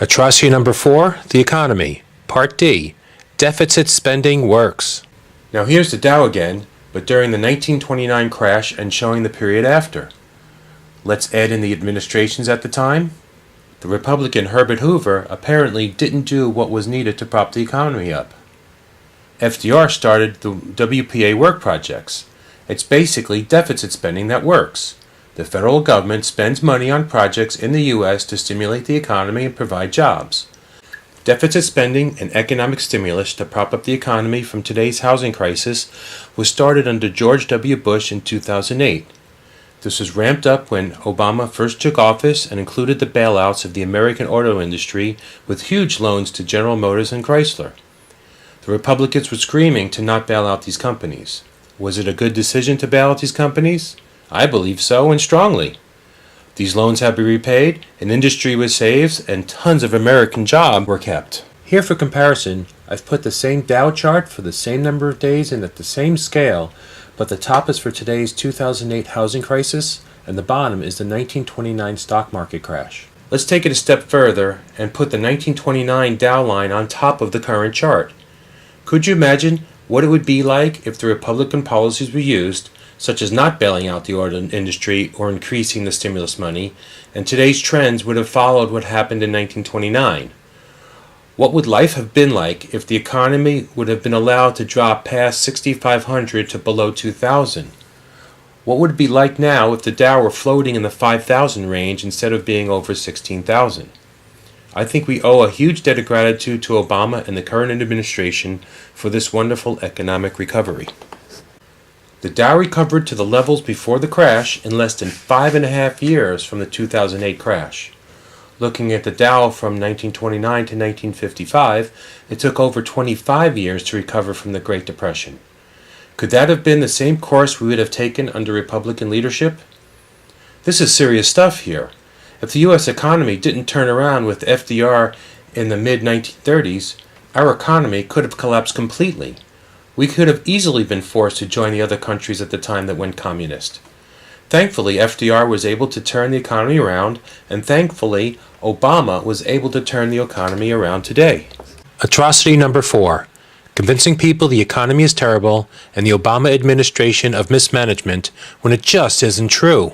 Atrocity number 4, the economy. Part D, deficit spending works. Now here's the Dow again, but during the 1929 crash and showing the period after. Let's add in the administrations at the time. The Republican Herbert Hoover apparently didn't do what was needed to prop the economy up. FDR started the WPA work projects. It's basically deficit spending that works. The federal government spends money on projects in the U.S. to stimulate the economy and provide jobs. Deficit spending and economic stimulus to prop up the economy from today's housing crisis was started under George W. Bush in 2008. This was ramped up when Obama first took office and included the bailouts of the American auto industry with huge loans to General Motors and Chrysler. The Republicans were screaming to not bail out these companies. Was it a good decision to bail out these companies? I believe so, and strongly. These loans had to be repaid, an industry was saved, and tons of American jobs were kept. Here for comparison, I've put the same Dow chart for the same number of days and at the same scale, but the top is for today's 2008 housing crisis, and the bottom is the 1929 stock market crash. Let's take it a step further and put the 1929 Dow line on top of the current chart. Could you imagine what it would be like if the Republican policies were used, such as not bailing out the auto industry or increasing the stimulus money, and today's trends would have followed what happened in 1929? What would life have been like if the economy would have been allowed to drop past 6,500 to below 2,000? What would it be like now if the Dow were floating in the 5,000 range instead of being over 16,000? I think we owe a huge debt of gratitude to Obama and the current administration for this wonderful economic recovery. The Dow recovered to the levels before the crash in less than 5.5 years from the 2008 crash. Looking at the Dow from 1929 to 1955, it took over 25 years to recover from the Great Depression. Could that have been the same course we would have taken under Republican leadership? This is serious stuff here. If the U.S. economy didn't turn around with FDR in the mid-1930s, our economy could have collapsed completely. We could have easily been forced to join the other countries at the time that went communist. Thankfully, FDR was able to turn the economy around, and thankfully, Obama was able to turn the economy around today. Atrocity number 4. Convincing people the economy is terrible and the Obama administration of mismanagement when it just isn't true.